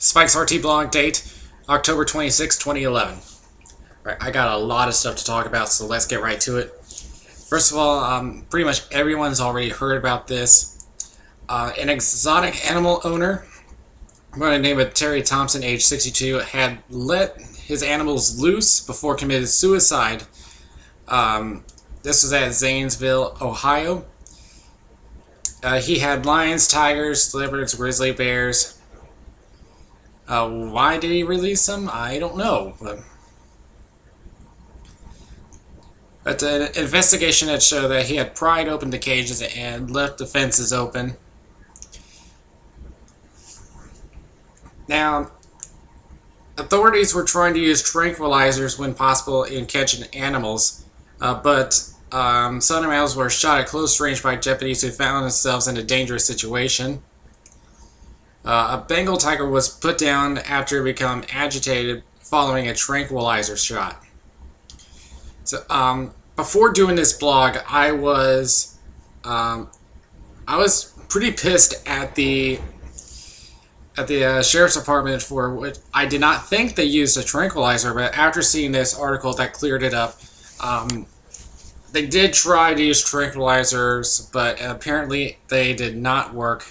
Spike's RT blog date, October 26, 2011. Right, I got a lot of stuff to talk about, so let's get right to it. First of all, pretty much everyone's already heard about this. An exotic animal owner, I'm going to name it Terry Thompson, age 62, had let his animals loose before committing suicide. This was at Zanesville, Ohio. He had lions, tigers, leopards, grizzly bears. Why did he release them? I don't know. But an investigation had shown that he had pried open the cages and left the fences open. Now, authorities were trying to use tranquilizers when possible in catching animals, but some animals were shot at close range by deputies who found themselves in a dangerous situation. A Bengal tiger was put down after becoming agitated following a tranquilizer shot. So, before doing this blog, I was pretty pissed at the sheriff's department for what I did not think they used a tranquilizer, but after seeing this article, that cleared it up. They did try to use tranquilizers, but apparently they did not work.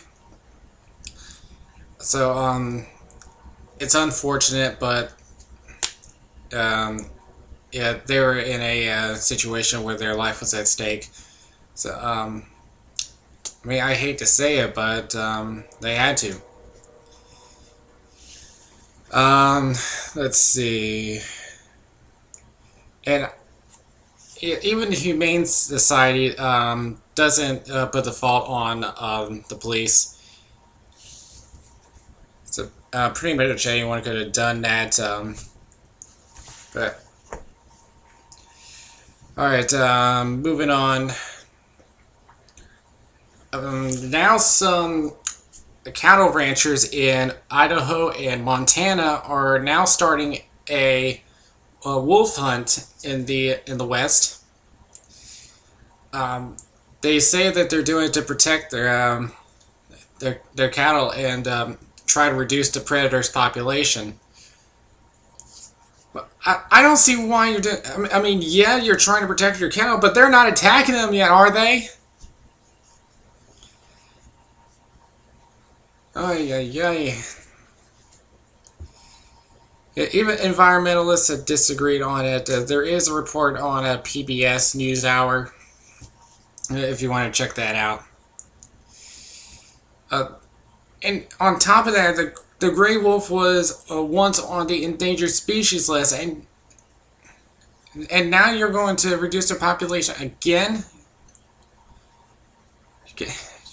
So, it's unfortunate, but, yeah, they were in a situation where their life was at stake. So, I mean, I hate to say it, but, they had to. Let's see. And even the Humane Society, doesn't put the fault on, the police. So, pretty much anyone could have done that, but... Alright, moving on. Now some cattle ranchers in Idaho and Montana are now starting a wolf hunt in the West. They say that they're doing it to protect their cattle and try to reduce the predator's population. But I don't see why you're doing. I mean, yeah, you're trying to protect your cattle, but they're not attacking them yet, are they? Ay, ay, ay. Yeah, even environmentalists have disagreed on it. There is a report on a PBS NewsHour, if you want to check that out. And on top of that, the gray wolf was once on the endangered species list, and now you're going to reduce their population again?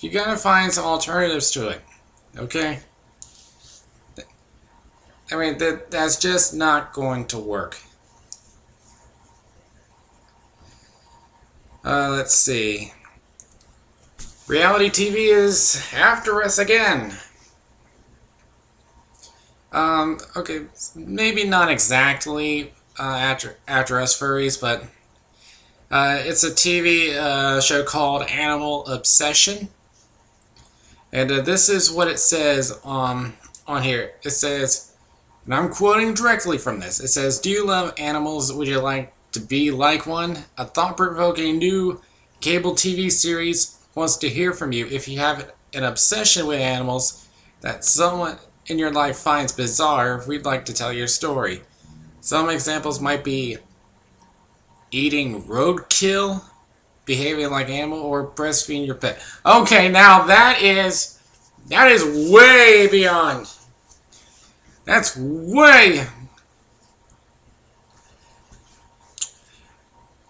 You gotta find some alternatives to it, okay? I mean, that's just not going to work. Let's see. Reality TV is after us again. Okay, maybe not exactly after us furries, but it's a TV show called Animal Obsession. And this is what it says on here. It says, and I'm quoting directly from this, it says, "Do you love animals? Would you like to be like one? A thought-provoking new cable TV series wants to hear from you. If you have an obsession with animals that someone in your life finds bizarre, we'd like to tell your story. Some examples might be eating roadkill, behaving like an animal, or breastfeeding your pet." Okay, now that is way beyond. That's way...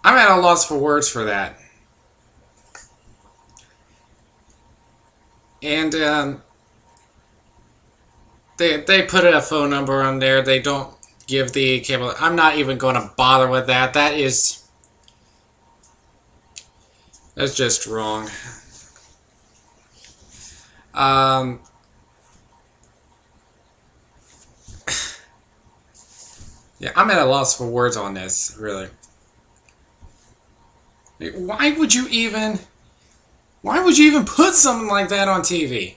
I'm at a loss for words for that. And, they put a phone number on there. They don't give the cable. I'm not even going to bother with that. That's just wrong. Yeah, I'm at a loss for words on this, really. Why would you even put something like that on TV?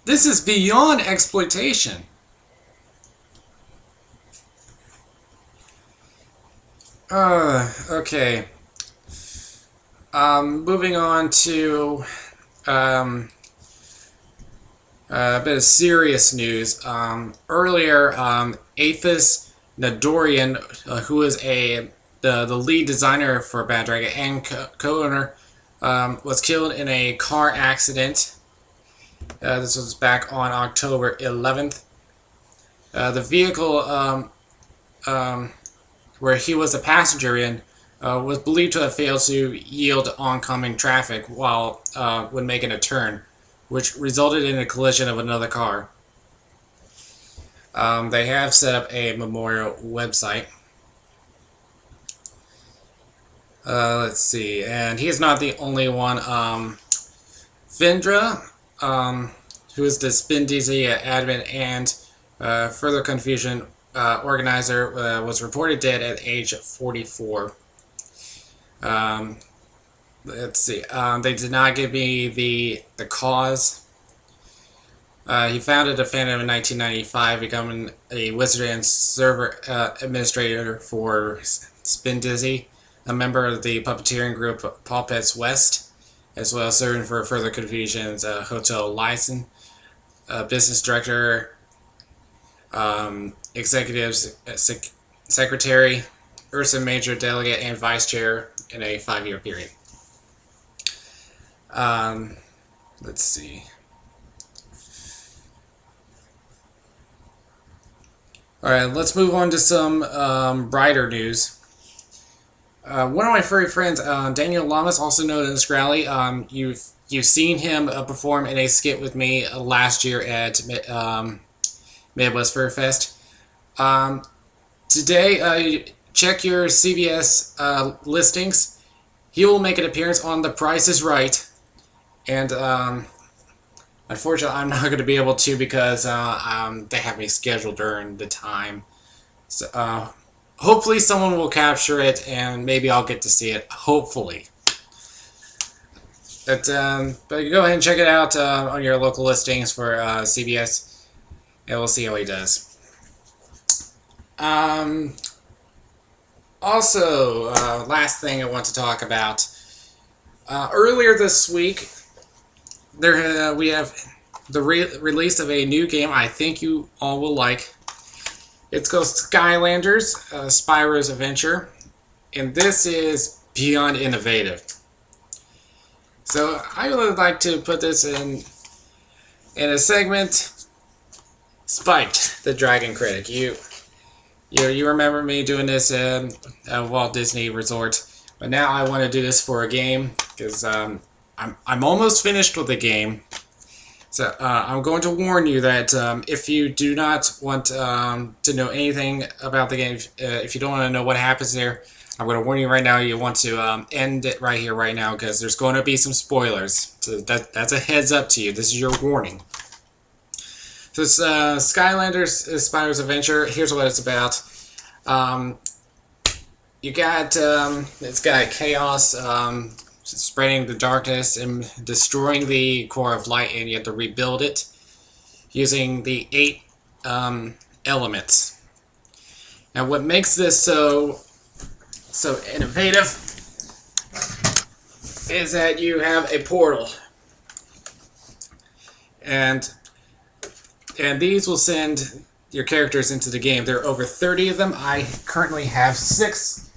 This is beyond exploitation. Okay. Moving on to a bit of serious news. Earlier, Athus Nadorian, who is the lead designer for Bad Dragon and co-owner, was killed in a car accident. This was back on October 11th. The vehicle where he was a passenger in was believed to have failed to yield oncoming traffic while when making a turn, which resulted in a collision of another car. They have set up a memorial website. Let's see, and he is not the only one. Findra, who is the Spin DZ admin and further confusion organizer, was reported dead at age 44. Let's see. They did not give me the cause. He founded a fandom in 1995, becoming a wizard and server administrator for Spin Dizzy, a member of the puppeteering group Puppets West, as well as serving for Further Confusion's Hotel License, business director, executive secretary, Ursa Major delegate, and vice chair in a 5-year period. Let's see. Alright, let's move on to some brighter news. One of my furry friends, Daniel Lamas, also known as Scrally, you've seen him perform in a skit with me last year at Midwest Fur Fest. Today, check your CBS listings. He will make an appearance on The Price is Right, and unfortunately, I'm not going to be able to because they have me scheduled during the time. So, hopefully someone will capture it, and maybe I'll get to see it. Hopefully. But go ahead and check it out on your local listings for CBS, and we'll see how he does. Also, last thing I want to talk about. Earlier this week, we have the release of a new game I think you all will like. It's called Skylanders, Spyro's Adventure, and this is beyond innovative. So I would like to put this in a segment. Spiked, the Dragon Critic. You remember me doing this at Walt Disney Resort, but now I want to do this for a game because I'm almost finished with the game. So I'm going to warn you that if you do not want to know anything about the game, if you don't want to know what happens there, I'm going to warn you right now. You want to end it right here, right now, because there's going to be some spoilers. So that's a heads up to you. This is your warning. So Skylanders Spyro's Adventure. Here's what it's about. You got it's got chaos. Spreading the darkness and destroying the core of light, and you have to rebuild it using the 8 elements. Now, what makes this so innovative is that you have a portal, and these will send your characters into the game. There are over 30 of them. I currently have 6.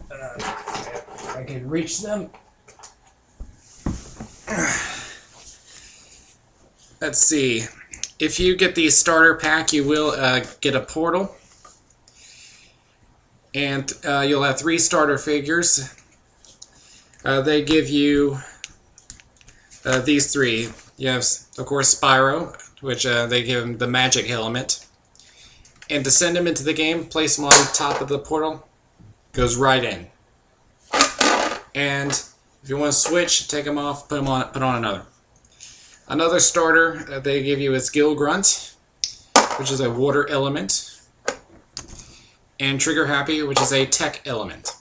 If I can reach them. Let's see. If you get the starter pack, you will get a portal. And you'll have 3 starter figures. They give you these 3. You have, of course, Spyro, which they give him the magic element. And to send him into the game, place him on top of the portal. Goes right in. And if you want to switch, take them off, put on another. Another starter that they give you is Gill Grunt, which is a water element, and Trigger Happy, which is a tech element.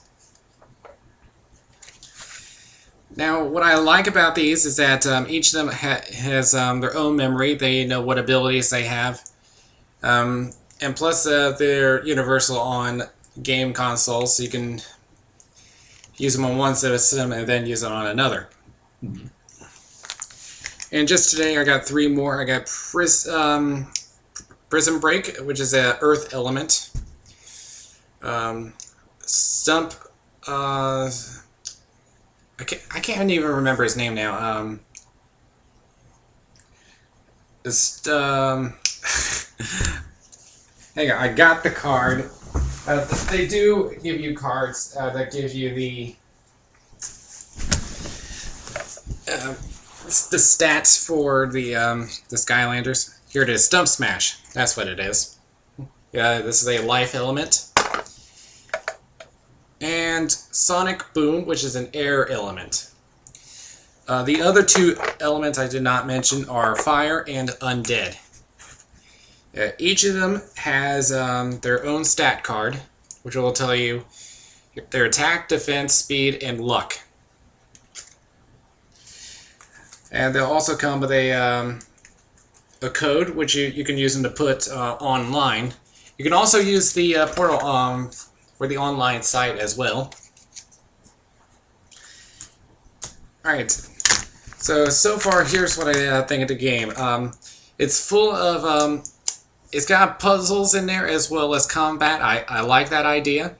Now, what I like about these is that each of them has their own memory. They know what abilities they have. And plus, they're universal on game consoles, so you can use them on one system and then use it on another. Mm-hmm. And just today, I got 3 more. I got Prism Break, which is an Earth element. Stump. I can't even remember his name now. Hang on, I got the card. They do give you cards that give you the stats for the Skylanders. Here it is, Stump Smash. That's what it is. This is a life element. And Sonic Boom, which is an air element. The other 2 elements I did not mention are Fire and Undead. Each of them has their own stat card, which will tell you their attack, defense, speed, and luck. And they'll also come with a code, which you can use them to put online. You can also use the portal for the online site as well. Alright, so far here's what I think of the game. It's full of, it's got puzzles in there as well as combat. I like that idea.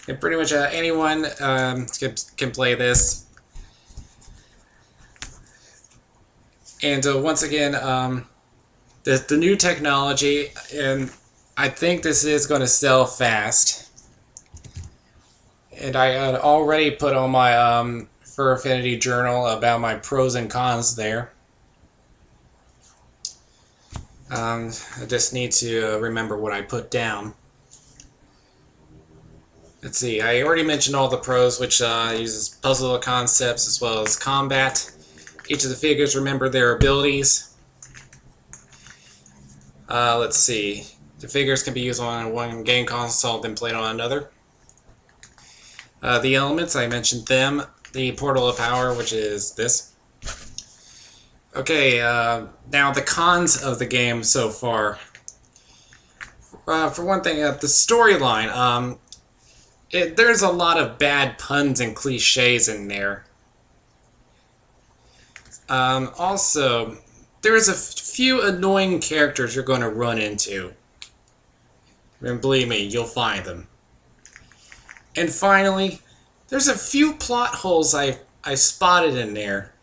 And pretty much anyone can play this. And once again, the new technology, and I think this is going to sell fast. And I had already put on my Fur Affinity journal about my pros and cons there. I just need to remember what I put down. Let's see, I already mentioned all the pros, which uses puzzle concepts as well as combat. Each of the figures remember their abilities. Let's see. The figures can be used on one game console, then played on another. The elements, I mentioned them. The Portal of Power, which is this. Okay, now the cons of the game so far. For one thing, the storyline. There's a lot of bad puns and cliches in there. Also, there's a few annoying characters you're going to run into. And believe me, you'll find them. And finally, there's a few plot holes I spotted in there.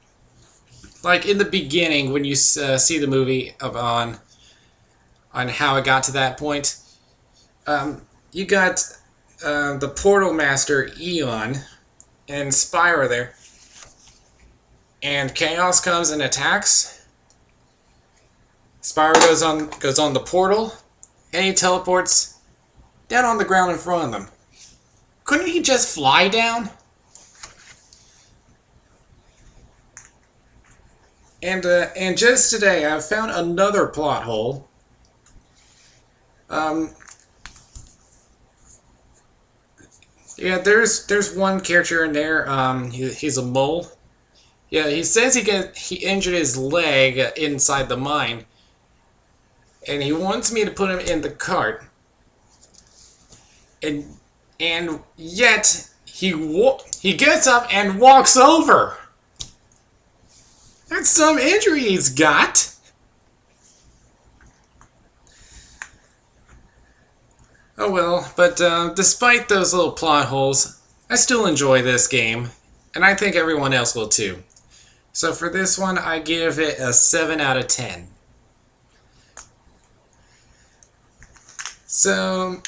Like in the beginning, when you see the movie on how it got to that point. You got the Portal Master Eon and Spyro there. And Chaos comes and attacks. Spyro goes on the portal, and he teleports down on the ground in front of them. Couldn't he just fly down? And just today, I found another plot hole. Yeah, there's one character in there. He's a mole. Yeah, he says he injured his leg inside the mine, and he wants me to put him in the cart. And yet he gets up and walks over. That's some injury he's got. Oh well, but despite those little plot holes, I still enjoy this game, and I think everyone else will too. So for this one, I give it a 7 out of 10. So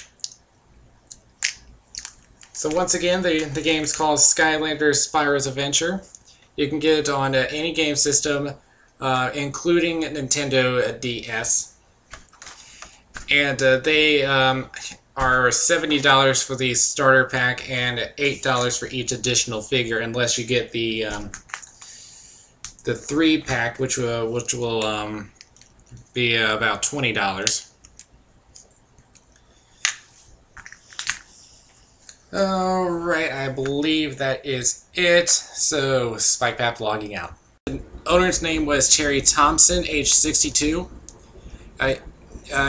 once again, the game's called Skylanders Spyro's Adventure. You can get it on any game system, including Nintendo DS. And they are $70 for the starter pack and $8 for each additional figure, unless you get the 3-pack, which will be about $20. Alright, I believe that is it. So, Spikepap logging out. The owner's name was Cherry Thompson, age 62.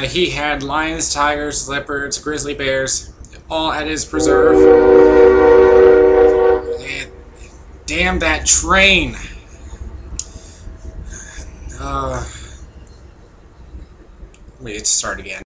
He had lions, tigers, leopards, grizzly bears, all at his preserve. And damn that train! Let me start again.